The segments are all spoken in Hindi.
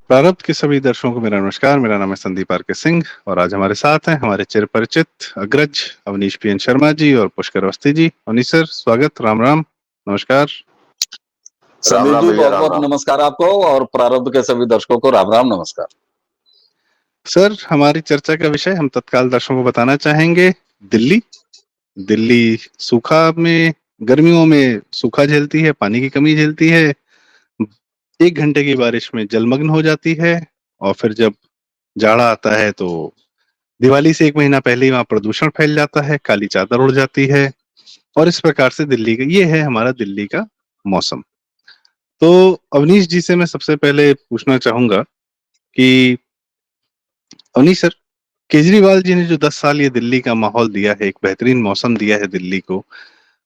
प्रारब्ध के सभी दर्शकों को मेरा नमस्कार। मेरा नाम है संदीप आर के सिंह और आज हमारे साथ हैं हमारे चिर परिचित अग्रज अवनीश पीएन शर्मा जी और पुष्कर अवस्थी जी। अवनीश सर, स्वागत। राम राम। नमस्कार। राम संदीप राम जी, भैया, बहुत राम बहुत राम। नमस्कार आपको और प्रारब्ध के सभी दर्शकों को राम राम नमस्कार। सर, हमारी चर्चा का विषय हम तत्काल दर्शकों को बताना चाहेंगे। दिल्ली दिल्ली सूखा में, गर्मियों में सूखा झेलती है, पानी की कमी झेलती है, 1 घंटे की बारिश में जलमग्न हो जाती है और फिर जब जाड़ा आता है तो दिवाली से 1 महीना पहले ही वहां प्रदूषण फैल जाता है, काली चादर उड़ जाती है। और इस प्रकार से दिल्ली का ये है हमारा दिल्ली का मौसम। तो अवनीश जी से मैं सबसे पहले पूछना चाहूंगा कि अवनीश सर, केजरीवाल जी ने जो 10 साल ये दिल्ली का माहौल दिया है, एक बेहतरीन मौसम दिया है दिल्ली को,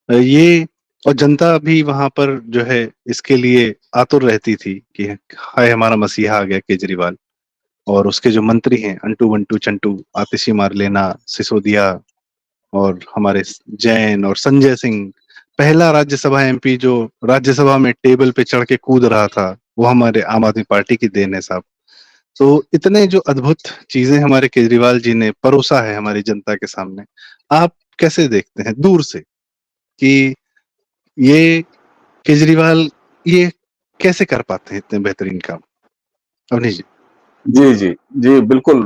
ये और जनता भी वहां पर जो है इसके लिए आतुर रहती थी कि हाय हमारा मसीहा आ गया केजरीवाल। और उसके जो मंत्री हैं अंटू बंटू चंटू, आतिशी मारलेना, सिसोदिया और हमारे जैन और संजय सिंह, पहला राज्यसभा एमपी जो राज्यसभा में टेबल पे चढ़ के कूद रहा था, वो हमारे आम आदमी पार्टी की देन है साहब। तो इतने जो अद्भुत चीजें हमारे केजरीवाल जी ने परोसा है हमारी जनता के सामने, आप कैसे देखते हैं दूर से कि ये केजरीवाल ये कैसे कर पाते हैं इतने बेहतरीन काम? अवनीश जी। जी जी जी, बिल्कुल।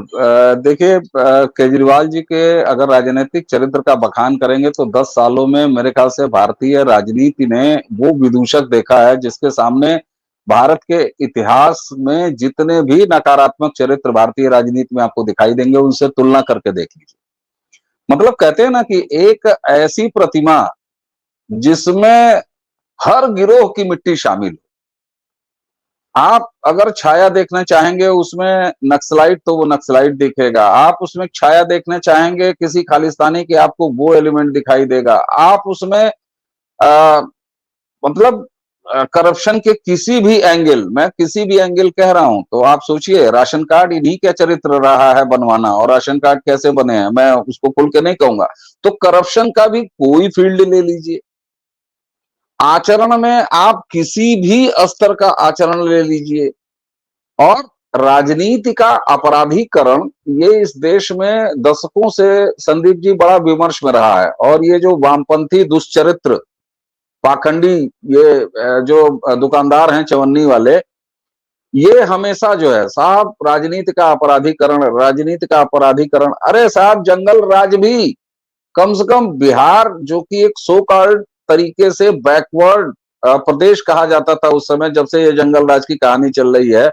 देखिए, केजरीवाल जी के अगर राजनीतिक चरित्र का बखान करेंगे तो 10 सालों में मेरे ख्याल से भारतीय राजनीति ने वो विदूषक देखा है जिसके सामने भारत के इतिहास में जितने भी नकारात्मक चरित्र भारतीय राजनीति में आपको दिखाई देंगे उनसे तुलना करके देख लीजिए। मतलब कहते हैं ना कि एक ऐसी प्रतिमा जिसमें हर गिरोह की मिट्टी शामिल हो। आप अगर छाया देखना चाहेंगे उसमें नक्सलाइट तो वो नक्सलाइट दिखेगा, आप उसमें छाया देखना चाहेंगे किसी खालिस्तानी की आपको वो एलिमेंट दिखाई देगा, आप उसमें आ, मतलब करप्शन के किसी भी एंगल, मैं किसी भी एंगल कह रहा हूं तो आप सोचिए राशन कार्ड इन्हीं का चरित्र रहा है बनवाना, और राशन कार्ड कैसे बने हैं मैं उसको खुल के नहीं कहूंगा। तो करप्शन का भी कोई फील्ड ले लीजिए, आचरण में आप किसी भी स्तर का आचरण ले लीजिए, और राजनीति का अपराधीकरण ये इस देश में दशकों से संदीप जी बड़ा विमर्श में रहा है। और ये जो वामपंथी दुष्चरित्र पाखंडी ये जो दुकानदार हैं चवन्नी वाले, ये हमेशा जो है साहब राजनीति का अपराधीकरण, राजनीति का अपराधीकरण। अरे साहब, जंगल राज भी कम से कम बिहार जो कि एक सो कॉल्ड तरीके से बैकवर्ड प्रदेश कहा जाता था उस समय जब से ये जंगल राज की कहानी चल रही है,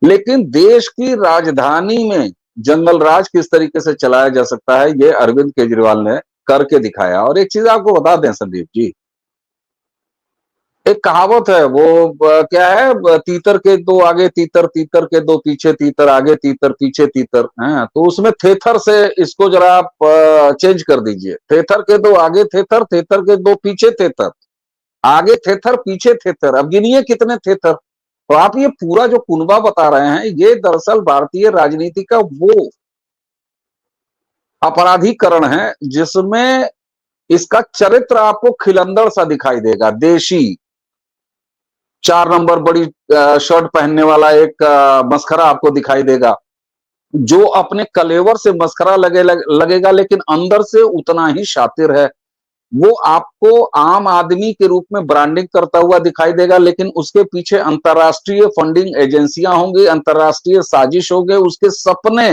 लेकिन देश की राजधानी में जंगल राज किस तरीके से चलाया जा सकता है ये अरविंद केजरीवाल ने करके दिखाया। और एक चीज आपको बता दें संदीप जी, एक कहावत है वो क्या है, तीतर के दो आगे तीतर, तीतर के दो पीछे तीतर, आगे तीतर पीछे तीतर है। तो उसमें थेथर से इसको जरा आप चेंज कर दीजिए, थेथर के दो आगे थेथर, थेथर के दो पीछे थेथर, आगे थेथर पीछे थेथर, अब गिनिए कितने थेथर। तो आप ये पूरा जो कुनबा बता रहे हैं ये दरअसल भारतीय राजनीति का वो अपराधीकरण है जिसमें इसका चरित्र आपको खिलंदड़ सा दिखाई देगा। देशी 4 नंबर बड़ी शर्ट पहनने वाला एक मस्खरा आपको दिखाई देगा, जो अपने कलेवर से मस्खरा लगेगा लेकिन अंदर से उतना ही शातिर है। वो आपको आम आदमी के रूप में ब्रांडिंग करता हुआ दिखाई देगा, लेकिन उसके पीछे अंतरराष्ट्रीय फंडिंग एजेंसियां होंगी, अंतरराष्ट्रीय साजिश होंगे, उसके सपने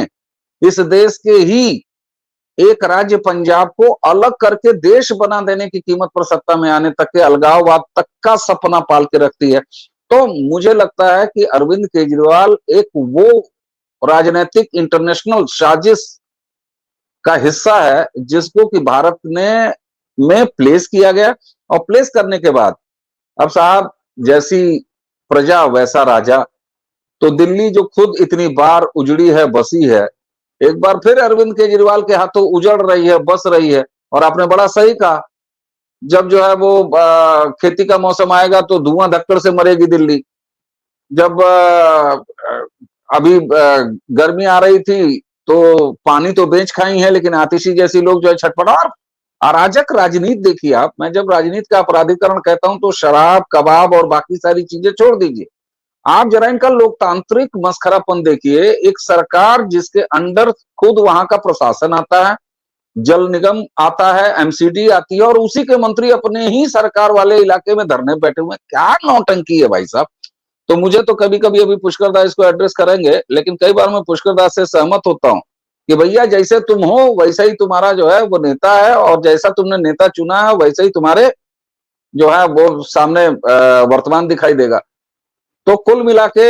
इस देश के ही एक राज्य पंजाब को अलग करके देश बना देने की कीमत पर सत्ता में आने तक के अलगाववाद तक का सपना पाल के रखती है। तो मुझे लगता है कि अरविंद केजरीवाल एक वो राजनीतिक इंटरनेशनल साजिश का हिस्सा है जिसको कि भारत ने में प्लेस किया गया, और प्लेस करने के बाद अब साहब जैसी प्रजा वैसा राजा। तो दिल्ली जो खुद इतनी बार उजड़ी है बसी है, एक बार फिर अरविंद केजरीवाल के हाथों उजड़ रही है बस रही है। और आपने बड़ा सही कहा, जब जो है वो खेती का मौसम आएगा तो धुआं धक्कड़ से मरेगी दिल्ली। जब अभी गर्मी आ रही थी तो पानी तो बेच खाई है, लेकिन आतिशी जैसी लोग जो है छटपटा। और अराजक राजनीति देखिए आप, मैं जब राजनीति का अपराधीकरण कहता हूं तो शराब कबाब और बाकी सारी चीजें छोड़ दीजिए, आप जरा इनका लोकतांत्रिक मसखरापन देखिए। एक सरकार जिसके अंडर खुद वहां का प्रशासन आता है, जल निगम आता है, एमसीडी आती है, और उसी के मंत्री अपने ही सरकार वाले इलाके में धरने बैठे हुए हैं। क्या नौटंकी है भाई साहब। तो मुझे तो कभी कभी, अभी पुष्कर दास इसको एड्रेस करेंगे, लेकिन कई बार मैं पुष्कर दास से सहमत होता हूं कि भैया जैसे तुम हो वैसा ही तुम्हारा जो है वो नेता है, और जैसा तुमने नेता चुना है वैसे ही तुम्हारे जो है वो सामने वर्तमान दिखाई देगा। तो कुल मिला के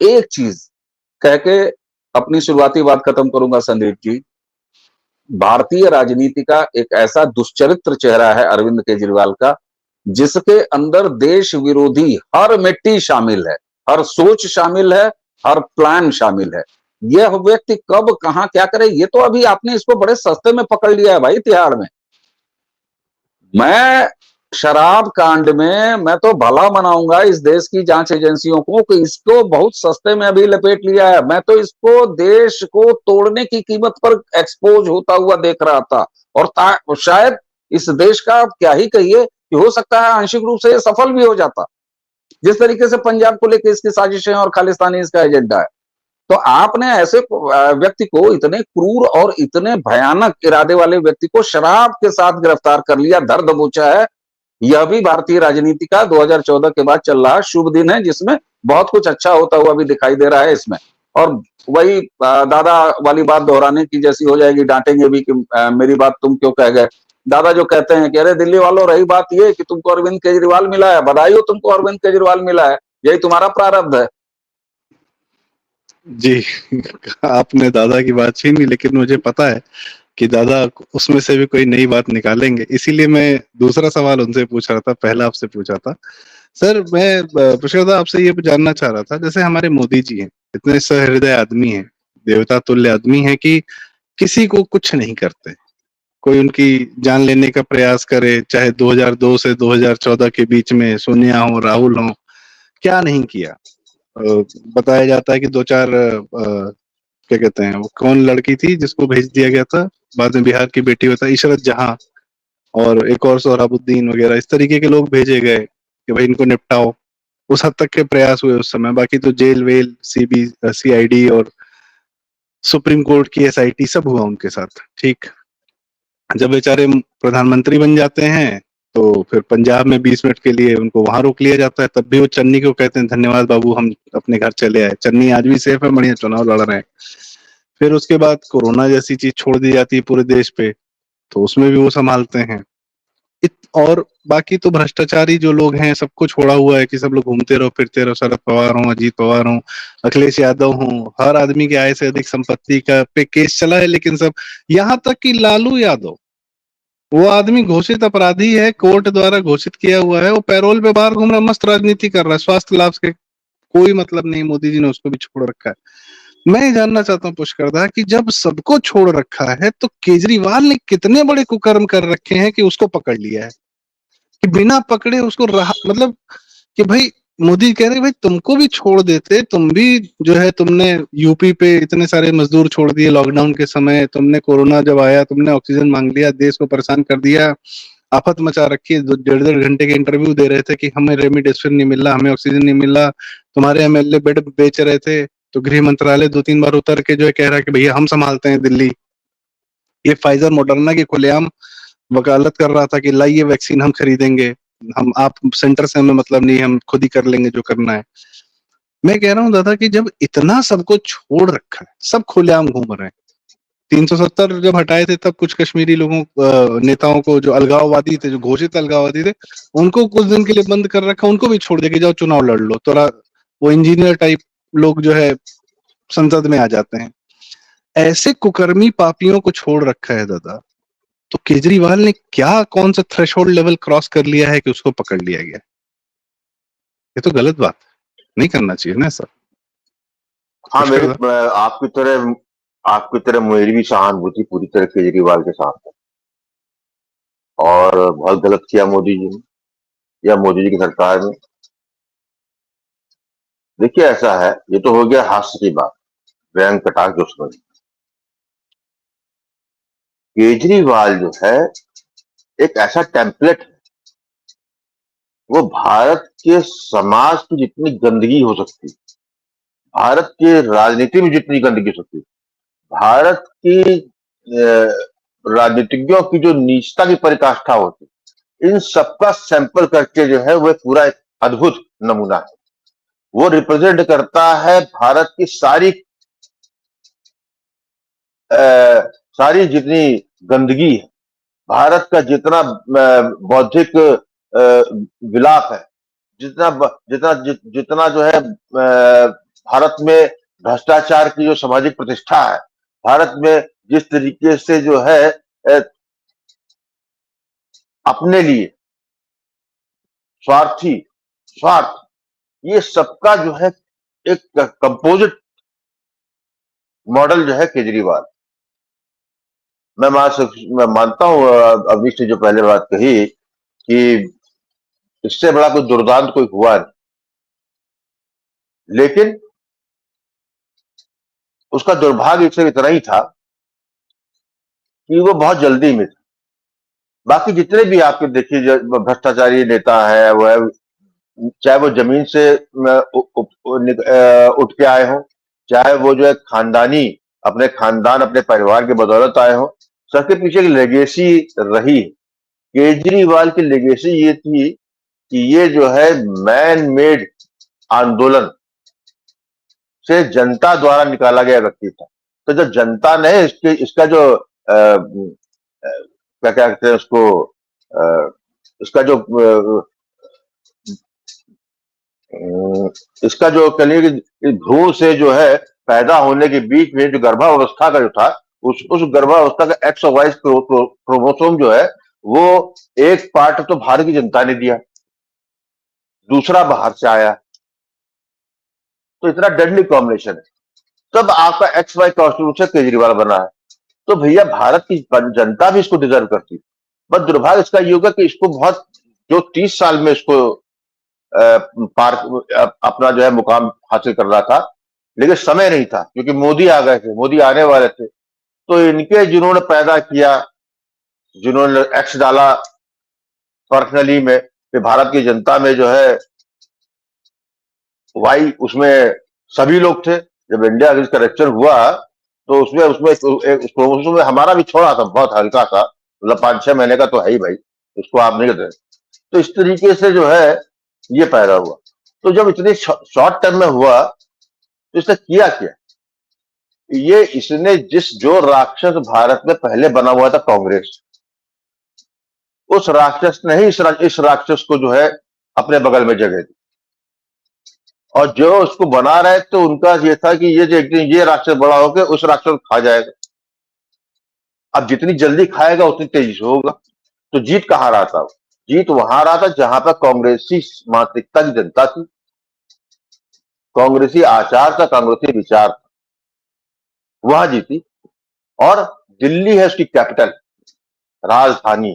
एक चीज कह के अपनी शुरुआती बात खत्म करूंगा संदीप जी। भारतीय राजनीति का एक ऐसा दुष्चरित्र चेहरा है अरविंद केजरीवाल का, जिसके अंदर देश विरोधी हर मिट्टी शामिल है, हर सोच शामिल है, हर प्लान शामिल है। यह व्यक्ति कब कहां क्या करे, ये तो अभी आपने इसको बड़े सस्ते में पकड़ लिया है भाई तिहाड़ में। मैं शराब कांड में मैं तो भला मनाऊंगा इस देश की जांच एजेंसियों को कि इसको बहुत सस्ते में अभी लपेट लिया है। मैं तो इसको देश को तोड़ने की कीमत पर एक्सपोज होता हुआ देख रहा था, और शायद इस देश का क्या ही कहिए कि हो सकता है आंशिक रूप से ये सफल भी हो जाता, जिस तरीके से पंजाब को लेकर इसकी साजिशें और खालिस्तानी इसका एजेंडा है। तो आपने ऐसे व्यक्ति को, इतने क्रूर और इतने भयानक इरादे वाले व्यक्ति को शराब के साथ गिरफ्तार कर लिया, दर दबोचा है। यह भी भारतीय राजनीति का 2014 के बाद चल रहा शुभ दिन है, जिसमें बहुत कुछ अच्छा होता हुआ भी दिखाई दे रहा है इसमें। और वही दादा वाली बात दोहराने की जैसी हो जाएगी, डांटेंगे भी कि मेरी बात तुम क्यों कह गए। दादा जो कहते हैं कि अरे दिल्ली वालों, रही बात ये कि तुमको अरविंद केजरीवाल मिला है, बधाई हो तुमको अरविंद केजरीवाल मिला है, यही तुम्हारा प्रारब्ध है। जी। आपने दादा की बात छीनी, लेकिन मुझे पता है कि दादा उसमें से भी कोई नई बात निकालेंगे, इसीलिए मैं दूसरा सवाल उनसे पूछ रहा था, पहला आपसे पूछा था। सर मैं पुष्कर दा आपसे ये जानना चाह रहा था, जैसे हमारे मोदी जी हैं, इतने सहृदय आदमी हैं, देवता तुल्य आदमी हैं कि किसी को कुछ नहीं करते। कोई उनकी जान लेने का प्रयास करे, चाहे 2002 से 2014 के बीच में सोनिया हो, राहुल हो, क्या नहीं किया। बताया जाता है कि 2-4 क्या कहते हैं, वो कौन लड़की थी जिसको भेज दिया गया था, बाद में बिहार की बेटी होता है इशरत जहां, और एक और सोहराबुद्दीन वगैरह, इस तरीके के लोग भेजे गए कि भाई इनको निपटाओ। उस हद तक के प्रयास हुए उस समय, बाकी तो जेल वेल, सीआईडी और सुप्रीम कोर्ट की एसआईटी सब हुआ उनके साथ। ठीक, जब बेचारे प्रधानमंत्री बन जाते हैं तो फिर पंजाब में 20 मिनट के लिए उनको वहां रोक लिया जाता है, तब भी वो चन्नी को कहते हैं धन्यवाद बाबू, हम अपने घर चले आए। चन्नी आज भी सेफ है, बढ़िया चुनाव लड़ रहे हैं। फिर उसके बाद कोरोना जैसी चीज छोड़ दी जाती है पूरे देश पे, तो उसमें भी वो संभालते हैं। और बाकी तो भ्रष्टाचारी जो लोग हैं सबको छोड़ा हुआ है कि सब लोग घूमते रहो फिरते रहो, शरद पवार हो, अजीत पवार हो, अखिलेश यादव हो, हर आदमी की आय से अधिक संपत्ति का पे केस चला है, लेकिन सब, यहाँ तक कि लालू यादव, वो आदमी घोषित अपराधी है, कोर्ट द्वारा घोषित किया हुआ है, वो पैरोल पे बाहर घूम रहा है, मस्त राजनीति कर रहा है, स्वास्थ्य लाभ के कोई मतलब नहीं, मोदी जी ने उसको भी छोड़ रखा है। मैं ये जानना चाहता हूँ पुष्कर दा कि जब सबको छोड़ रखा है तो केजरीवाल ने कितने बड़े कुकर्म कर रखे हैं कि उसको पकड़ लिया है, कि बिना पकड़े उसको रहा, मतलब कि भाई मोदी कह रहे भाई तुमको भी छोड़ देते, तुम भी जो है, तुमने यूपी पे इतने सारे मजदूर छोड़ दिए लॉकडाउन के समय, तुमने कोरोना जब आया तुमने ऑक्सीजन मांग लिया, देश को परेशान कर दिया, आफत मचा रखी है। 1.5 घंटे के इंटरव्यू दे रहे थे कि हमें रेमडेसिविर नहीं मिल रहा, हमें ऑक्सीजन नहीं मिल रहा, तुम्हारे एमएलए बेड बेच रहे थे, तो गृह मंत्रालय 2-3 बार उतर के जो है कह रहा है कि भैया हम संभालते हैं दिल्ली। ये फाइजर मॉडर्ना की खुलेआम वकालत कर रहा था कि लाइए वैक्सीन हम खरीदेंगे, हम, आप सेंटर से हमें मतलब नहीं, हम खुद ही कर लेंगे जो करना है। मैं कह रहा हूँ दादा कि जब इतना सबको छोड़ रखा है, सब खुलेआम घूम रहे हैं, 370 जब हटाए थे तब कुछ कश्मीरी लोगों नेताओं को, जो अलगाववादी थे, जो घोषित अलगाववादी थे, उनको कुछ दिन के लिए बंद कर रखा, उनको भी छोड़ दिया कि जाओ चुनाव लड़ लो, थोड़ा वो इंजीनियर टाइप लोग जो है संसद में आ जाते हैं। ऐसे कुकर्मी पापियों को छोड़ रखा है दादा, तो केजरीवाल ने क्या, कौन सा थ्रेशोल्ड लेवल क्रॉस कर लिया है कि उसको पकड़ लिया गया? ये तो गलत बात है, नहीं करना चाहिए ना ऐसा। हाँ, कुछ कर दो। आपकी तरह मेरी भी सहानुभूति पूरी तरह केजरीवाल के साथ है। और बहुत गलत किया मोदी जी ने, या मोदी जी की सरकार ने। देखिए ऐसा है, ये तो हो गया हास्य की बात, व्यंग कटाक्ष दुश्मनी। केजरीवाल जो है एक ऐसा टेम्पलेट है वो भारत के समाज की जितनी गंदगी हो सकती है, भारत के राजनीति में जितनी गंदगी हो सकती है, भारत की राजनीतिज्ञों की जो नीचता की पराकाष्ठा होती है, इन सबका सैंपल करके जो है वो पूरा एक अद्भुत नमूना है। वो रिप्रेजेंट करता है भारत की सारी जितनी गंदगी है, भारत का जितना बौद्धिक विलाप है, जितना जितना जितना जो है भारत में भ्रष्टाचार की जो सामाजिक प्रतिष्ठा है, भारत में जिस तरीके से जो है अपने लिए स्वार्थ, ये सबका जो है एक कंपोजिट मॉडल जो है केजरीवाल। मैं मानता हूं अवनीश ने जो पहले बात कही कि इससे बड़ा कोई दुर्दांत कोई हुआ नहीं, लेकिन उसका दुर्भाग्य सिर्फ इतना ही था कि वो बहुत जल्दी में था। बाकी जितने भी आपके देखिए भ्रष्टाचारी नेता है, वो है, चाहे वो जमीन से उठ के आए हो, चाहे वो जो है खानदानी अपने खानदान अपने परिवार के बदौलत आए हो, सबके पीछे एक लेगेसी रही। केजरीवाल की लेगेसी ये थी कि ये जो है मैन मेड आंदोलन से जनता द्वारा निकाला गया व्यक्ति था। तो जब जनता ने इसका जो क्या कहते हैं उसको, इसका जो इसका जो कहिए भ्रूण से जो है पैदा होने के बीच में जो गर्भावस्था का जो था, उस गर्भावस्था का एक्स और वाई क्रोमोसोम जो है, वो एक पार्ट तो भारत की जनता ने दिया, दूसरा बाहर से आया। तो इतना डेडली कॉम्बिनेशन है। तब आपका एक्स वाई कॉन्स्टिट्यूशन केजरीवाल बना है। तो भैया भारत की जनता भी इसको डिजर्व करती है। बस दुर्भाग्य इसका ये होगा कि इसको बहुत जो 30 साल में इसको पार अपना जो है मुकाम हासिल कर रहा था, लेकिन समय नहीं था क्योंकि मोदी आ गए थे, मोदी आने वाले थे। तो इनके जिन्होंने पैदा किया, जिन्होंने एक्स डाला पर्सनली में, कि भारत की जनता में जो है वाई, उसमें सभी लोग थे। जब इंडिया का करेक्शन हुआ तो उसमें एक क्रोमोसोम में हमारा भी छोड़ा था, बहुत हल्का सा, मतलब 5-6 महीने का तो है ही भाई, उसको आप नहीं कहते। तो इस तरीके से जो है ये पैदा हुआ। तो जब इतने शॉर्ट टर्म में हुआ तो इसने किया क्या? इसने जो राक्षस भारत में पहले बना हुआ था कांग्रेस, उस राक्षस ने ही इस राक्षस को जो है अपने बगल में जगह दी। और जो उसको बना रहे तो उनका ये था कि ये जो एक दिन ये राक्षस बड़ा होकर उस राक्षस को खा जाएगा। अब जितनी जल्दी खाएगा उतनी तेजी से होगा। तो जीत कहां रहा था? जीत वहां रहा था जहां पर कांग्रेसी मानसिकता की जनता थी, कांग्रेसी आचार था, कांग्रेसी विचार था, वहां जीती। और दिल्ली है उसकी कैपिटल, राजधानी,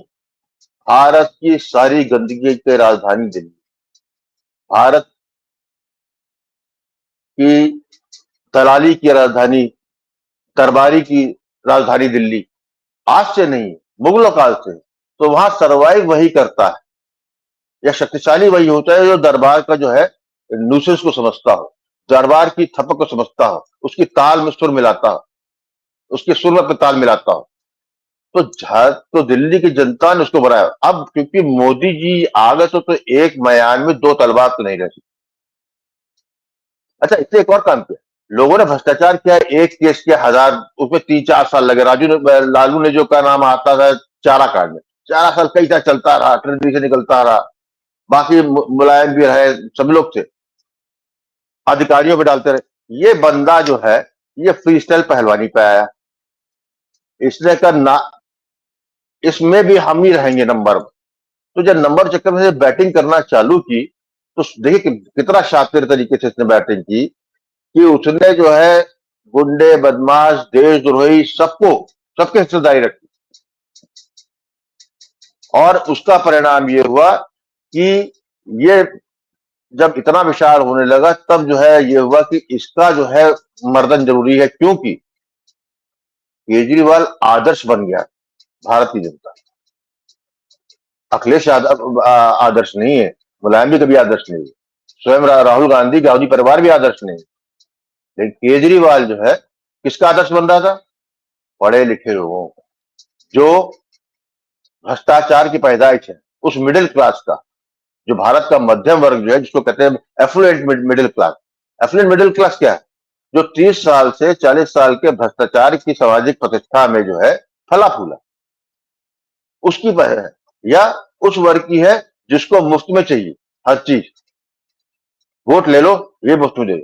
भारत की सारी गंदगी की राजधानी दिल्ली, भारत की दलाली की राजधानी, दरबारी की राजधानी दिल्ली, आज से नहीं, मुगलों काल से। तो वहां सर्वाइव वही करता है, या शक्तिशाली वही होता है जो दरबार का जो है न्यूसेंस को समझता हो, दरबार की थपक को समझता हो, उसकी ताल में सुर मिलाता हो, उसके सुर में अपने ताल मिलाता हो। तो दिल्ली की जनता ने उसको बनाया। अब क्योंकि मोदी जी आ गए तो एक म्यान में दो तलवार तो नहीं रह सकती। अच्छा, इससे एक और काम किया लोगों ने, भ्रष्टाचार किया, एक केस किया 1000, उसमें 3-4 साल लगे। लालू ने जो का नाम आता था चारा कांड में, 4 साल कई साल चलता रहा, ट्रेजरी से निकलता रहा, बाकी मुलायम भी रहे, सब लोग थे, अधिकारियों पे डालते रहे। ये बंदा जो है ये फ्री स्टाइल पहलवानी पे आया, इसने कहा ना इसमें भी हम ही रहेंगे नंबर। तो जब नंबर चक्कर में बैटिंग करना चालू की तो देखिए कितना शातिर तरीके से इसने बैटिंग की कि उसने जो है गुंडे, बदमाश, देशद्रोही सबके हिस्सेदारी रखी। और उसका परिणाम ये हुआ कि ये जब इतना विशाल होने लगा तब जो है ये हुआ कि इसका जो है मर्दन जरूरी है, क्योंकि केजरीवाल आदर्श बन गया भारत की जनता। अखिलेश यादव आदर्श नहीं है, मुलायम भी कभी आदर्श नहीं है, स्वयं राहुल गांधी गांधी परिवार भी आदर्श नहीं है, लेकिन केजरीवाल जो है किसका आदर्श बन रहा था? पढ़े लिखे लोगों का, जो भ्रष्टाचार की पैदाइश है, उस मिडिल क्लास का, जो भारत का मध्यम वर्ग जो है, जिसको कहते हैं affluent middle class. Affluent middle class क्या है? जो 30 साल से 40 साल के भ्रष्टाचार की सामाजिक प्रतिष्ठा में जो है फला फूला, उसकी है, या उस वर्ग की है जिसको मुफ्त में चाहिए हर चीज, वोट ले लो ये मुफ्त में दे दो,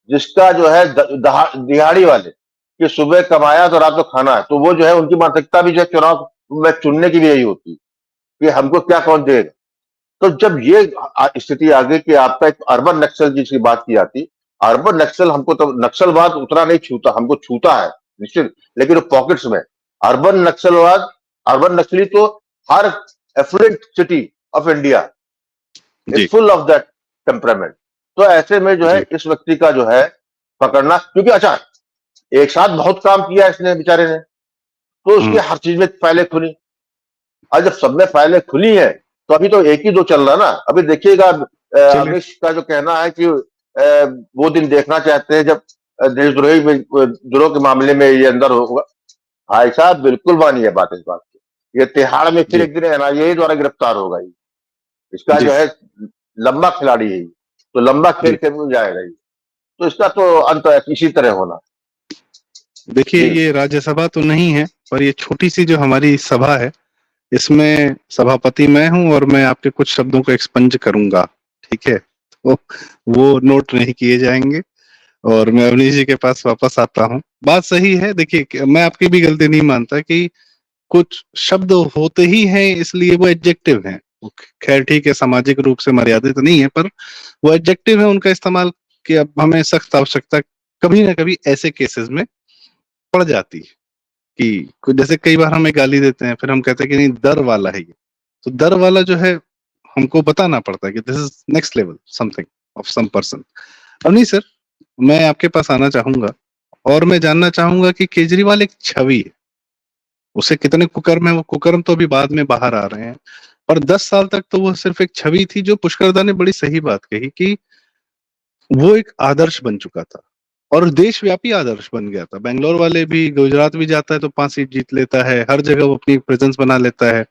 जिसका जो है दिहाड़ी वाले कि सुबह कमाया तो रात को खाना है, तो वो जो है उनकी मानसिकता भी जो है चुनाव में चुनने की भी यही होती है कि हमको क्या कौन देगा। तो जब ये स्थिति आ गई कि आपका एक अर्बन नक्सल जिसकी बात की जाती, अर्बन नक्सल हमको तो नक्सलवाद उतना नहीं छूता, हमको छूता है निश्चित, लेकिन पॉकेट्स में अर्बन नक्सलवाद, अर्बन नक्सली तो हर affluent city of India is full of that temperament. तो ऐसे में जो है इस व्यक्ति का जो है पकड़ना, क्योंकि अच्छा एक साथ बहुत काम किया इसने बेचारे ने, तो उसकी हर चीज में फाइलें खुली। और जब सब में फाइलें खुली है तो अभी तो एक ही दो चल रहा ना। अभी देखिएगा अमित का जो कहना है कि वो दिन देखना चाहते हैं जब देशद्रोह के मामले में ये अंदर होगा। भाई साहब बिल्कुल मानिए बात इस बात की, ये तिहाड़ में फिर एक दिन एनआईए द्वारा गिरफ्तार होगा। इसका जो है लंबा खिलाड़ी है, तो लंबा खेल खेल जाएगा ये, तो इसका तो अंत इसी तरह होना। देखिए ये राज्यसभा तो नहीं है, पर ये छोटी सी जो हमारी सभा है, इसमें सभापति मैं हूं और मैं आपके कुछ शब्दों को एक्सपंज करूंगा, ठीक है? तो वो नोट नहीं किए जाएंगे और मैं अवनीश जी के पास वापस आता हूं। बात सही है, देखिए मैं आपकी भी गलती नहीं मानता कि कुछ शब्द होते ही हैं इसलिए वो एडजेक्टिव हैं। खैर ठीक है, सामाजिक रूप से मर्यादित नहीं है, पर वो एडजेक्टिव है, उनका इस्तेमाल की अब हमें सख्त आवश्यकता कभी ना कभी ऐसे केसेस में पड़ जाती है कि जैसे कई बार हमें गाली देते हैं, फिर हम कहते हैं कि नहीं दर वाला है ये, तो दर वाला जो है हमको बताना पड़ता है कि this is next level something of some person. अब नहीं सर, मैं आपके पास आना चाहूंगा और मैं जानना चाहूंगा कि केजरीवाल एक छवि है, उसे कितने कुकर्म है, वो कुकर्म तो अभी बाद में बाहर आ रहे हैं, और 10 साल तक तो वो सिर्फ एक छवि थी। जो पुष्करदा ने बड़ी सही बात कही कि वो एक आदर्श बन चुका था और देशव्यापी आदर्श बन गया था। बेंगलोर वाले भी, गुजरात भी जाता है तो 5 सीट जीत लेता है, हर जगह वो अपनी प्रेजेंस बना लेता है।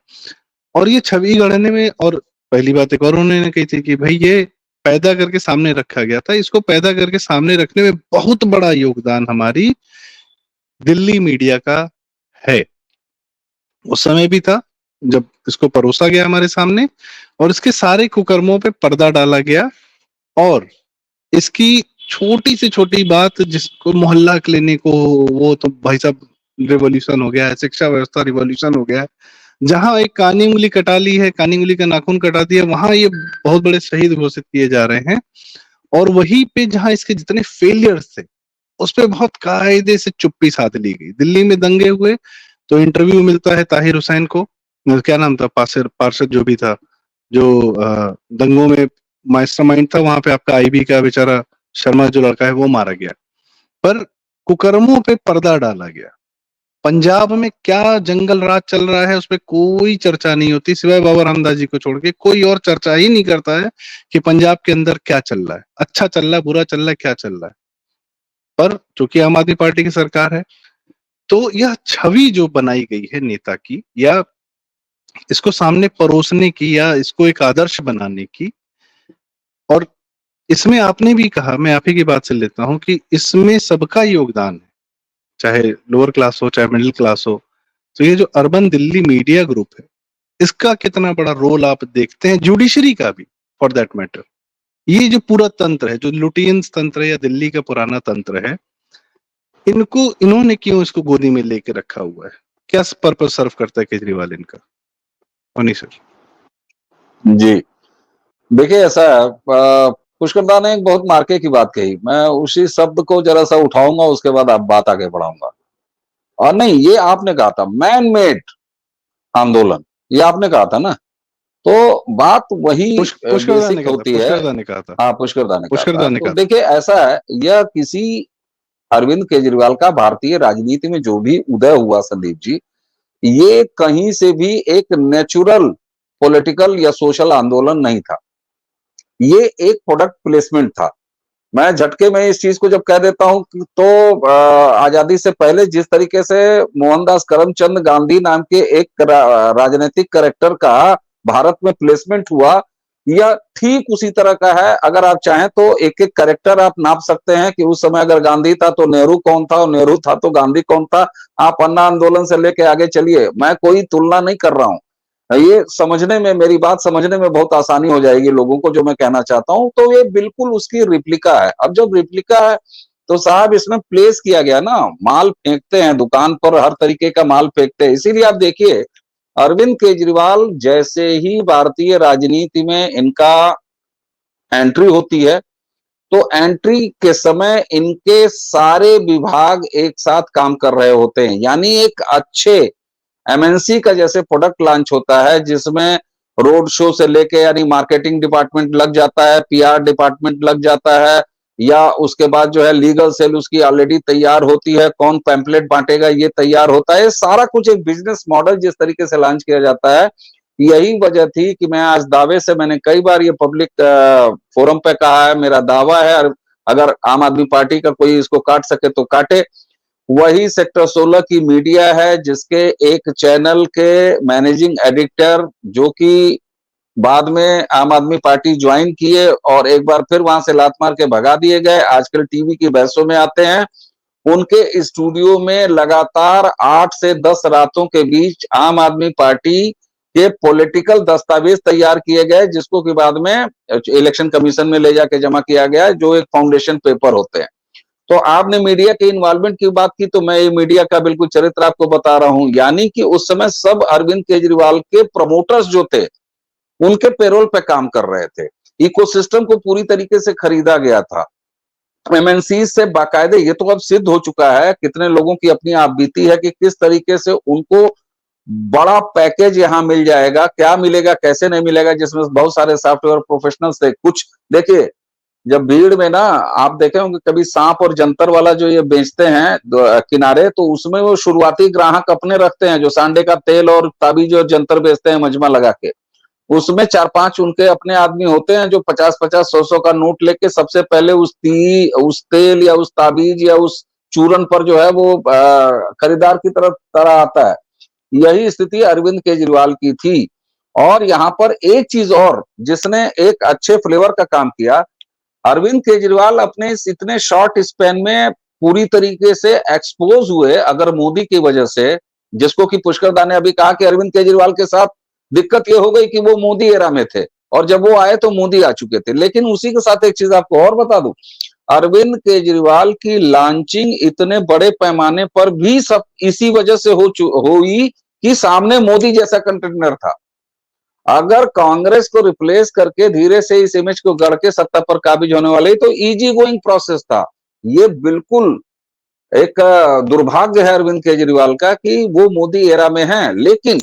और ये छवि गढ़ने में, और पहली बात एक और उन्होंने कही थी कि भाई ये पैदा करके सामने रखा गया था, इसको पैदा करके सामने रखने में बहुत बड़ा योगदान हमारी दिल्ली मीडिया का है। उस समय भी था जब इसको परोसा गया हमारे सामने और इसके सारे कुकर्मों पे पर्दा डाला गया, और इसकी छोटी से छोटी बात जिसको मोहल्ला क्लिनिक हो, वो तो भाई साहब रिवॉल्यूशन हो गया है, शिक्षा व्यवस्था रिवॉल्यूशन हो गया है। जहां एक कानी उंगली कटा ली है, कानी उंगली का नाखून कटा दिया, वहां ये बहुत बड़े शहीद घोषित किए जा रहे हैं। और वहीं पे जहां इसके जितने फेलियर्स थे उस पे बहुत कायदे से चुप्पी साध ली गई। दिल्ली में दंगे हुए तो इंटरव्यू मिलता है ताहिर हुसैन को, क्या नाम था, पार्षद जो भी था, जो दंगों में मास्टरमाइंड था, वहां पे आपका आईबी का बेचारा शर्मा जो लड़का है वो मारा गया। पर कुकर्मों पे पर्दा डाला गया। पंजाब में क्या जंगल राज चल रहा है उस पर कोई चर्चा नहीं होती, सिवाय बाबा रामदास जी को छोड़ के कोई और चर्चा ही नहीं करता है कि पंजाब के अंदर क्या चल रहा है, अच्छा चल रहा है, बुरा चल रहा है, क्या चल रहा है। पर चूंकि आम आदमी पार्टी की सरकार है, तो यह छवि जो बनाई गई है नेता की, या इसको सामने परोसने की, या इसको एक आदर्श बनाने की, और इसमें आपने भी कहा, मैं आप ही की बात से लेता हूं कि इसमें सबका योगदान है, चाहे लोअर क्लास हो चाहे मिडिल क्लास हो। तो ये जो अर्बन दिल्ली मीडिया ग्रुप है, इसका कितना बड़ा रोल आप देखते हैं, जुडिशरी का भी फॉर दैट मैटर। ये जो पूरा तंत्र है, जो लुटियंस तंत्र है या दिल्ली का पुराना तंत्र है, इन्होंने क्यों इसको गोदी में लेके रखा हुआ है? क्या पर्पस सर्व करता है केजरीवाल इनका? नहीं सर जी देखिए, ऐसा है, पुष्करदा ने एक बहुत मार्के की बात कही, मैं उसी शब्द को जरा सा उठाऊंगा, उसके बाद आप बात आगे बढ़ाऊंगा। और नहीं, ये आपने कहा था मैन मेड आंदोलन, ये आपने कहा था ना, तो बात वही बेसिक होती है। पुष्करदा ने कहा था। हाँ, पुष्करदा ने कहा था। तो देखिए ऐसा है, यह किसी अरविंद केजरीवाल का भारतीय राजनीति में जो भी उदय हुआ संदीप जी, ये कहीं से भी एक नेचुरल पॉलिटिकल या सोशल आंदोलन नहीं था। ये एक प्रोडक्ट प्लेसमेंट था। मैं झटके में इस चीज को जब कह देता हूं तो आजादी से पहले जिस तरीके से मोहनदास करमचंद गांधी नाम के एक राजनीतिक कैरेक्टर का भारत में प्लेसमेंट हुआ, यह ठीक उसी तरह का है। अगर आप चाहें तो एक एक कैरेक्टर आप नाप सकते हैं कि उस समय अगर गांधी था तो नेहरू कौन था, और नेहरू था तो गांधी कौन था। आप अन्ना आंदोलन से लेके आगे चलिए, मैं कोई तुलना नहीं कर रहा हूं। ये समझने में, मेरी बात समझने में बहुत आसानी हो जाएगी लोगों को जो मैं कहना चाहता हूं। तो ये बिल्कुल उसकी रिप्लिका है। अब जब रिप्लिका है तो साहब इसमें प्लेस किया गया ना, माल फेंकते हैं दुकान पर, हर तरीके का माल फेंकते हैं। इसीलिए आप देखिए अरविंद केजरीवाल जैसे ही भारतीय राजनीति में इनका एंट्री होती है तो एंट्री के समय इनके सारे विभाग एक साथ काम कर रहे होते हैं। यानी एक अच्छे एमएनसी का जैसे प्रोडक्ट लॉन्च होता है जिसमें रोड शो से लेके यानी मार्केटिंग डिपार्टमेंट लग जाता है, पीआर डिपार्टमेंट लग जाता है, या उसके बाद जो है लीगल सेल उसकी ऑलरेडी तैयार होती है, कौन पैम्पलेट बांटेगा ये तैयार होता है। सारा कुछ एक बिजनेस मॉडल जिस तरीके से लॉन्च किया जाता है, यही वजह थी कि मैं आज दावे से, मैंने कई बार ये पब्लिक फोरम पे कहा है, मेरा दावा है, अगर आम आदमी पार्टी का कोई इसको काट सके तो काटे, वही सेक्टर 16 की मीडिया है जिसके एक चैनल के मैनेजिंग एडिटर, जो कि बाद में आम आदमी पार्टी ज्वाइन किए और एक बार फिर वहां से लात मार के भगा दिए गए, आजकल टीवी की बहसों में आते हैं। उनके स्टूडियो में लगातार 8 से 10 रातों के बीच आम आदमी पार्टी के पॉलिटिकल दस्तावेज तैयार किए गए, जिसको कि बाद में इलेक्शन कमीशन में ले जाके जमा किया गया, जो एक फाउंडेशन पेपर होते हैं। तो आपने मीडिया के इन्वॉल्वमेंट की बात की तो मैं ये मीडिया का बिल्कुल चरित्र आपको बता रहा हूं। यानी कि उस समय सब अरविंद केजरीवाल के प्रमोटर्स जो थे उनके पेरोल पे काम कर रहे थे। इकोसिस्टम को पूरी तरीके से खरीदा गया था एमएनसी से बाकायदे। ये तो अब सिद्ध हो चुका है, कितने लोगों की अपनी आप बीती है कि किस तरीके से उनको बड़ा पैकेज यहां मिल जाएगा, क्या मिलेगा कैसे नहीं मिलेगा, जिसमें बहुत सारे सॉफ्टवेयर प्रोफेशनल्स थे। कुछ देखिए, जब भीड़ में ना आप देखे होंगे कभी सांप और जंतर वाला जो ये बेचते हैं किनारे, तो उसमें वो शुरुआती ग्राहक अपने रखते हैं जो सांडे का तेल और ताबीज और जंतर बेचते हैं मजमा लगा के। उसमें 4-5 उनके अपने आदमी होते हैं जो 50-50, 100-100 का नोट लेके सबसे पहले उस तेल या उस ताबीज या उस चूरन पर जो है वो खरीदार की तरह आता है। यही स्थिति अरविंद केजरीवाल की थी। और यहाँ पर एक चीज और जिसने एक अच्छे फ्लेवर का काम किया, अरविंद केजरीवाल अपने इस इतने शॉर्ट स्पैन में पूरी तरीके से एक्सपोज हुए, अगर मोदी की वजह से, जिसको कि पुष्कर दा ने अभी कहा कि अरविंद केजरीवाल के साथ दिक्कत ये हो गई कि वो मोदी एरा में थे और जब वो आए तो मोदी आ चुके थे। लेकिन उसी के साथ एक चीज आपको और बता दूं, अरविंद केजरीवाल की लॉन्चिंग इतने बड़े पैमाने पर भी सब इसी वजह से हुई कि सामने मोदी जैसा कंटेनर था। अगर कांग्रेस को रिप्लेस करके धीरे से इस इमेज को गढ़ के सत्ता पर काबिज होने वाले, तो इजी गोइंग प्रोसेस था। ये बिल्कुल एक दुर्भाग्य है अरविंद केजरीवाल का कि वो मोदी एरा में हैं। लेकिन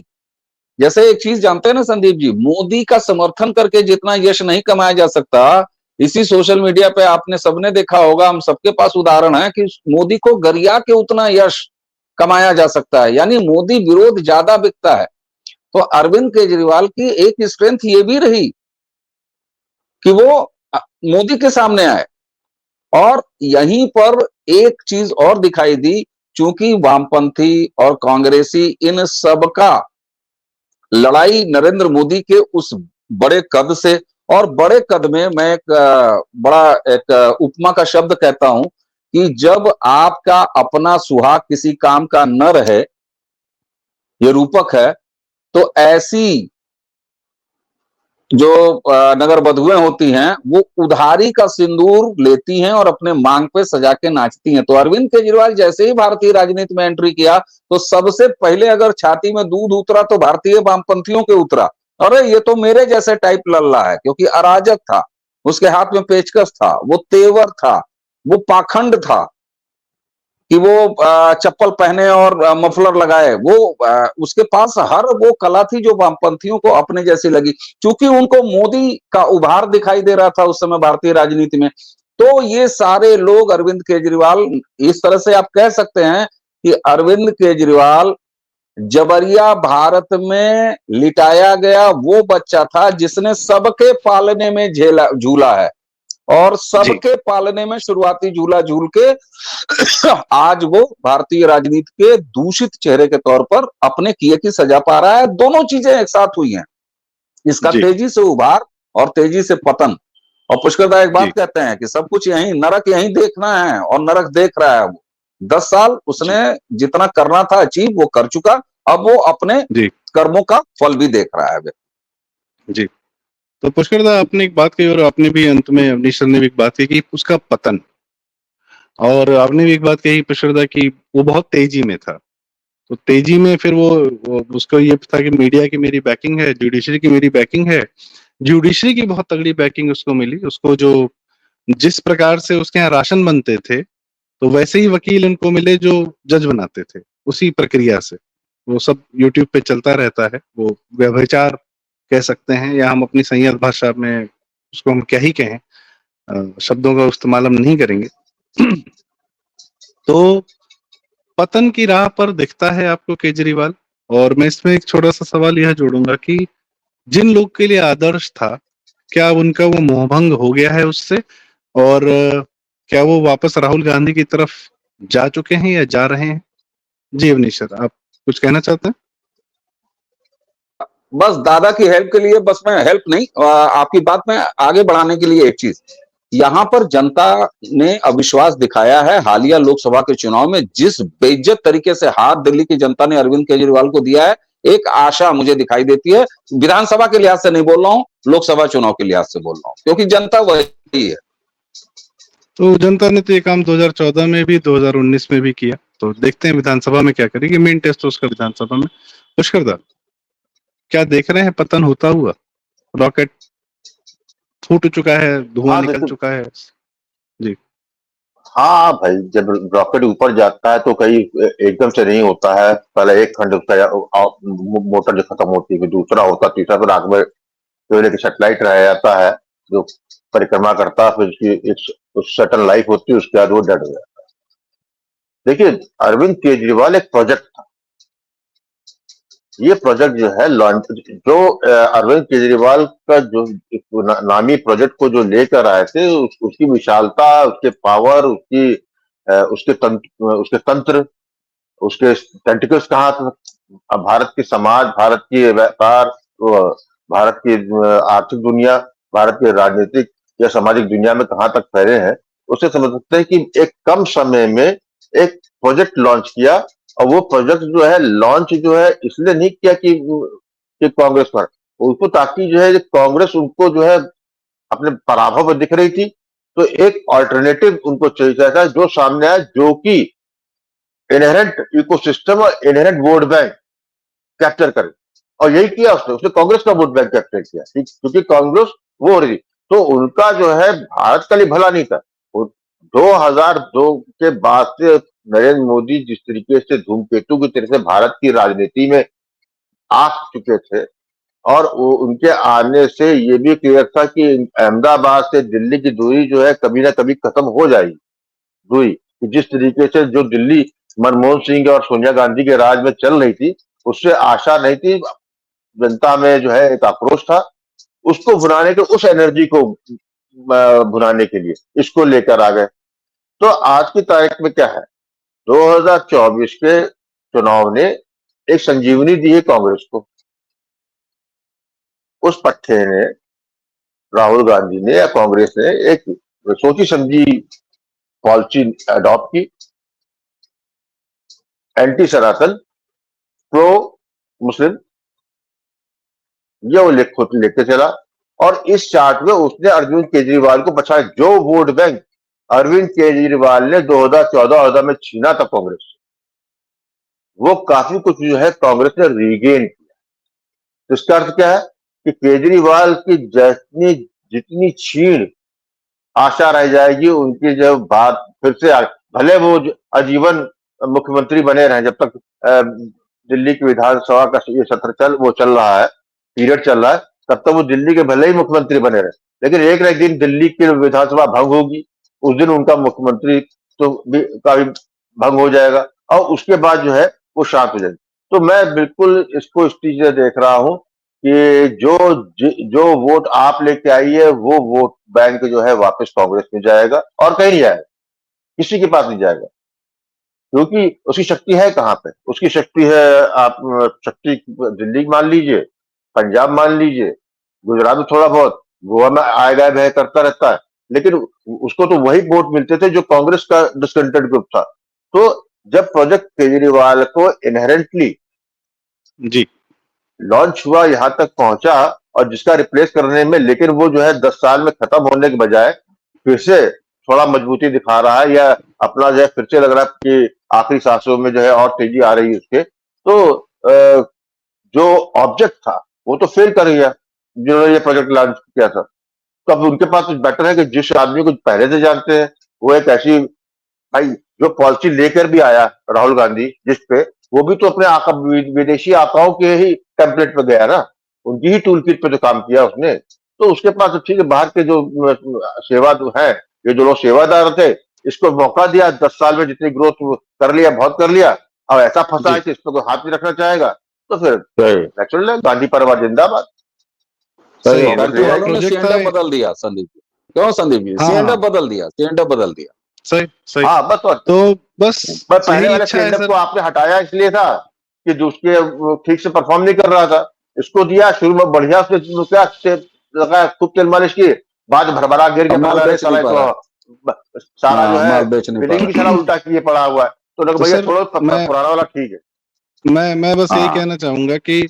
जैसे एक चीज जानते हैं ना संदीप जी, मोदी का समर्थन करके जितना यश नहीं कमाया जा सकता, इसी सोशल मीडिया पे आपने सबने देखा होगा, हम सबके पास उदाहरण है कि मोदी को गरिया के उतना यश कमाया जा सकता है। यानी मोदी विरोध ज्यादा बिकता है। तो अरविंद केजरीवाल की एक स्ट्रेंथ ये भी रही कि वो मोदी के सामने आए। और यहीं पर एक चीज और दिखाई दी, चूंकि वामपंथी और कांग्रेसी इन सबका लड़ाई नरेंद्र मोदी के उस बड़े कद से, और बड़े कद में मैं एक बड़ा एक उपमा का शब्द कहता हूं कि जब आपका अपना सुहाग किसी काम का न रहे, ये रूपक है, तो ऐसी जो नगर बधुएं होती हैं वो उधारी का सिंदूर लेती हैं और अपने मांग पे सजा के नाचती हैं। तो अरविंद केजरीवाल जैसे ही भारतीय राजनीति में एंट्री किया तो सबसे पहले अगर छाती में दूध उतरा तो भारतीय वामपंथियों के उतरा। अरे ये तो मेरे जैसे टाइप लल्ला है, क्योंकि अराजक था, उसके हाथ में पेचकस था, वो तेवर था, वो पाखंड था कि वो चप्पल पहने और मफलर लगाए। वो उसके पास हर वो कला थी जो वामपंथियों को अपने जैसी लगी, क्योंकि उनको मोदी का उभार दिखाई दे रहा था उस समय भारतीय राजनीति में। तो ये सारे लोग अरविंद केजरीवाल, इस तरह से आप कह सकते हैं कि अरविंद केजरीवाल जबरिया भारत में लिटाया गया वो बच्चा था जिसने सबके पालने में झूला है, और जी सबके पालने में शुरुआती झूला झूल के आज वो भारतीय राजनीति के दूषित चेहरे के तौर पर अपने किए की सजा पा रहा है। दोनों चीजें एक साथ हुई हैं, इसका जी तेजी से उभार और तेजी से पतन। और पुष्कर एक जी बात कहते हैं कि सब कुछ यहीं नरक यहीं देखना है, और नरक देख रहा है वो। 10 साल उसने जी जितना करना था अचीव वो कर चुका, अब वो अपने जी कर्मों का फल भी देख रहा है। जी। तो पुष्कर दा, आपने एक बात कही और आपने भी अंत में अवनीश सर ने भी एक बात कही कि उसका पतन, और आपने भी एक बात कही पुष्कर दा कि वो बहुत तेजी में था। तो तेजी में फिर वो उसका ये था कि मीडिया की मेरी बैकिंग है, जुडिशरी की मेरी बैकिंग है। जुडिशरी की बहुत तगड़ी बैकिंग उसको मिली। उसको जो जिस प्रकार से उसके यहाँ राशन बनते थे, तो वैसे ही वकील उनको मिले जो जज बनाते थे, उसी प्रक्रिया से। वो सब यूट्यूब पे चलता रहता है। वो व्यभिचार कह सकते हैं, या हम अपनी संयत भाषा में उसको हम क्या ही कहें, शब्दों का इस्तेमाल हम नहीं करेंगे। तो पतन की राह पर दिखता है आपको केजरीवाल। और मैं इसमें एक छोटा सा सवाल यह जोड़ूंगा कि जिन लोग के लिए आदर्श था, क्या उनका वो मोहभंग हो गया है उससे? और क्या वो वापस राहुल गांधी की तरफ जा चुके हैं या जा रहे हैं? जी अवनीश सर, आप कुछ कहना चाहते हैं? बस दादा की हेल्प के लिए, बस मैं हेल्प नहीं, आपकी बात में आगे बढ़ाने के लिए एक चीज, यहाँ पर जनता ने अविश्वास दिखाया है हालिया लोकसभा के चुनाव में। जिस बेइज्जत तरीके से हाथ दिल्ली की जनता ने अरविंद केजरीवाल को दिया है, एक आशा मुझे दिखाई देती है। विधानसभा के लिहाज से नहीं बोल रहा हूं, लोकसभा चुनाव के लिहाज से बोल रहा हूं, क्योंकि जनता वही है। तो जनता ने तो ये काम 2014 में भी 2019 में भी किया। तो देखते हैं विधानसभा में क्या करेगी। मेन टेस्ट तो उसका विधानसभा में। पुष्कर दा, क्या देख रहे हैं पतन होता हुआ? रॉकेट फूट चुका है, धुआं हाँ निकल देखिए, चुका है। जी हाँ भाई, जब रॉकेट ऊपर जाता है तो कहीं एकदम से नहीं होता है। पहले एक खंड उसका मोटर जो खत्म होती है, फिर दूसरा होता है, तीसरा, फिर आग में कोयले की सेटेलाइट रह जाता है जो परिक्रमा करता है, फिर उसकी एक सटल लाइफ होती है, उसके बाद वो डेड हो जाता है। देखिए, अरविंद केजरीवाल एक प्रोजेक्ट था। ये प्रोजेक्ट जो है लॉन्च, जो अरविंद केजरीवाल का जो एक नामी प्रोजेक्ट को जो लेकर आए थे, उसकी विशालता, उसके पावर, उसके तंत्र, उसके टेंटिकल्स कहाँ तक, भारत के समाज, भारत के व्यापार, भारत की आर्थिक दुनिया, भारत के राजनीतिक या सामाजिक दुनिया में कहाँ तक फैले हैं, उससे समझ सकते हैं कि एक कम समय में एक प्रोजेक्ट लॉन्च किया। और वो प्रोजेक्ट जो है लॉन्च जो है इसलिए नहीं किया कि कांग्रेस पर, उसको ताकि जो है कांग्रेस उनको जो है अपने पराभव में दिख रही थी, तो एक ऑल्टरनेटिव उनको चाहिए था जो सामने आया, जो कि इनहेरेंट इकोसिस्टम और इनहेरेंट वोट बैंक कैप्चर करे। और यही किया उसने। उसने कांग्रेस का वोट बैंक कैप्चर किया, क्योंकि कांग्रेस वो हो रही थी। तो उनका जो है भारत का लिए भला नहीं था। 2002 के बाद से नरेंद्र मोदी जिस तरीके से धूमकेतु की तरह से भारत की राजनीति में आ चुके थे, और उनके आने से ये भी क्लियर था कि अहमदाबाद से दिल्ली की दूरी जो है कभी ना कभी खत्म हो जाएगी। दूरी जिस तरीके से जो दिल्ली मनमोहन सिंह और सोनिया गांधी के राज में चल रही थी, उससे आशा नहीं थी। जनता में जो है एक आक्रोश था, उसको भुनाने के, उस एनर्जी को भुनाने के लिए इसको लेकर आ गए। तो आज की तारीख में क्या है, 2024 के चुनाव ने एक संजीवनी दी है कांग्रेस को। उस पट्टे ने राहुल गांधी ने या कांग्रेस ने एक सोची समझी पॉलिसी अडॉप्ट की, एंटी सनातन, प्रो मुस्लिम, ये वो लेके चला। और इस चार्ट में उसने अरविंद केजरीवाल को बचाया। जो वोट बैंक अरविंद केजरीवाल ने 2014-14 में छीना था कांग्रेस से, वो काफी कुछ जो है कांग्रेस ने रीगेन किया। तो इसका अर्थ क्या है कि केजरीवाल की जितनी जितनी छीण आशा रह जाएगी उनकी, जो बात फिर से भले वो आजीवन मुख्यमंत्री बने रहे, जब तक दिल्ली की विधानसभा का ये सत्र चल रहा है, पीरियड चल रहा है, तब तक वो दिल्ली के भले ही मुख्यमंत्री बने रहे, लेकिन एक ना एक दिन दिल्ली की विधानसभा भंग होगी, उस दिन उनका मुख्यमंत्री तो का भी भंग हो जाएगा, और उसके बाद जो है वो शांत हो जाएगी। तो मैं बिल्कुल इसको इस चीज से देख रहा हूं कि जो वोट आप लेके आई है वो वोट बैंक जो है वापस कांग्रेस में जाएगा और कहीं नहीं जाएगा, किसी के पास नहीं जाएगा, क्योंकि उसकी शक्ति है कहाँ पे? उसकी शक्ति है, आप शक्ति दिल्ली मान लीजिए, पंजाब मान लीजिए, गुजरात में थोड़ा बहुत, गोवा में आय गाय भय करता रहता है, लेकिन उसको तो वही वोट मिलते थे जो कांग्रेस का डिस्कंटेंट ग्रुप था। तो जब प्रोजेक्ट केजरीवाल को इनहेरेंटली जी लॉन्च हुआ, यहां तक पहुंचा, और जिसका रिप्लेस करने में, लेकिन वो जो है 10 साल में खत्म होने के बजाय फिर से थोड़ा मजबूती दिखा रहा है, या अपना जो है फिर से लग रहा है कि आखिरी सांसों में जो है और तेजी आ रही है उसके, तो जो ऑब्जेक्ट था वो तो फेल कर गया जिन्होंने ये प्रोजेक्ट लॉन्च किया था। तो अब उनके पास बेटर है कि जिस आदमी को पहले से जानते हैं, वो एक ऐसी, भाई जो पॉलिसी लेकर भी आया राहुल गांधी, जिस पे वो भी तो अपने आका विदेशी आकाओं के ही टेम्पलेट पे गया ना, उनकी ही टूल किट पे जो काम किया उसने। तो उसके पास तो ठीक है, बाहर के जो सेवा है, ये जो लोग सेवादार थे, इसको मौका दिया, 10 साल में जितनी ग्रोथ कर लिया, बहुत कर लिया, अब ऐसा फंसा जी है कि इस पर कोई हाथ नहीं रखना चाहेगा, तो फिर नेचुरल है, गांधी परिवार जिंदाबाद। सही है। कांग्रेस पार्टी ले वालों आएगी। ने प्रोजेक्ट सीएनडीएफ था। बदल दिया संदीप जी। क्यों संदीप जी? हाँ सीएनडीएफ हाँ बदल दिया, सीएनडीएफ बदल दिया। सही सही। हाँ बस, और तो बस पर पहले यही वाले इच्छा है स्टैंडअप को सर। आपने हटाया इसलिए था कि जो उसके वो ठीक से परफॉर्म नहीं कर रहा था, इसको दिया शुरू में बढ़िया, उसने क्या लगा, खूब तेल मालिश की, बाद में भरभरा गिर अब के माल बोला अरे बेच नहीं साला पा रहा है। सारा जो हाँ, है माल बेच नहीं पा बिलिंग भी रहा। सारा उल्टा किए पड़ा हुआ है। तो लगा तो भैया सर छोड़ो, मैं पुराना वाला ठीक है। मैं बस यही हाँ कहना चाहूंगा कि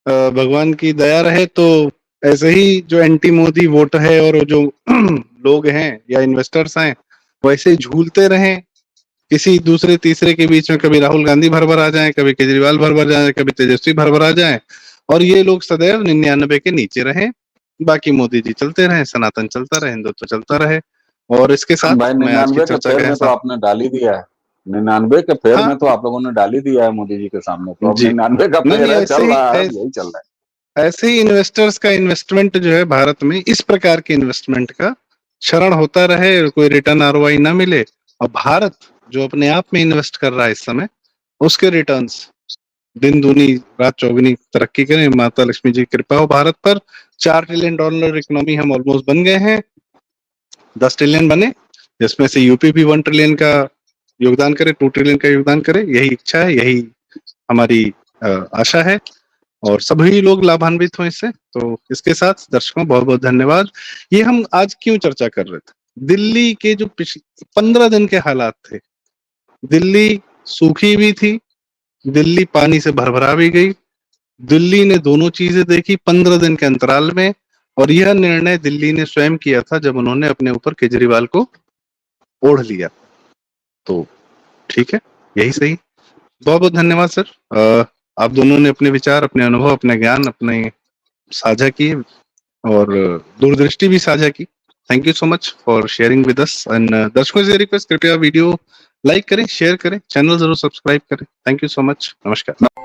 भगवान की दया रहे तो ऐसे ही जो एंटी मोदी वोट है और जो लोग हैं या इन्वेस्टर्स हैं वैसे ही झूलते रहें किसी दूसरे तीसरे के बीच में। कभी राहुल गांधी भर आ जाए, कभी केजरीवाल भर जाए, कभी तेजस्वी भर आ जाए, और ये लोग सदैव 99 के नीचे रहें। बाकी मोदी जी चलते रहे, सनातन चलता रहे, हिंदुत्व चलता रहे। और इसके साथ भाई, मैं आज की 99 के चर्चा फेर का में तो ऐसा, आपने डाल ही दिया है। 99 के फेर हाँ में तो आप लोगों ने डाल ही दिया है मोदी जी के सामने। तो अब जी, 99 का नहीं फेर नहीं है, ऐसे चल ही रहा है, अब यही चल रहा है। ऐसे ही इन्वेस्टर्स का इन्वेस्टमेंट जो है भारत में, इस प्रकार के इन्वेस्टमेंट का क्षरण होता रहे, कोई रिटर्न आरओआई ना मिले, और भारत जो अपने आप में इन्वेस्ट कर रहा है इस समय, उसके रिटर्न्स दिन दूनी रात चौगुनी तरक्की करें। माता लक्ष्मी जी की कृपा हो भारत पर। $4 ट्रिलियन इकोनॉमी हम ऑलमोस्ट बन गए हैं। 10 ट्रिलियन बने, जिसमें से यूपी भी 1 ट्रिलियन का योगदान करे, 2 ट्रिलियन का योगदान करे। यही इच्छा है, यही हमारी आशा है, और सभी लोग लाभान्वित हों इससे। तो इसके साथ दर्शकों बहुत बहुत धन्यवाद। ये हम आज क्यों चर्चा कर रहे थे, दिल्ली के जो पिछले 15 दिन के हालात थे। दिल्ली सूखी भी थी, दिल्ली पानी से भरभरा भी गई। दिल्ली ने दोनों चीजें देखी 15 दिन के अंतराल में, और यह निर्णय दिल्ली ने स्वयं किया था जब उन्होंने अपने ऊपर केजरीवाल को ओढ़ लिया। तो ठीक है, यही सही। बहुत बहुत धन्यवाद सर। आप दोनों ने अपने विचार, अपने अनुभव, अपने ज्ञान अपने साझा किए, और दूरदृष्टि भी साझा की। Thank you so much for sharing with us. And दर्शकों से रिक्वेस्ट, कृपया वीडियो लाइक करें, शेयर करें, चैनल जरूर सब्सक्राइब करें। Thank you so much. नमस्कार।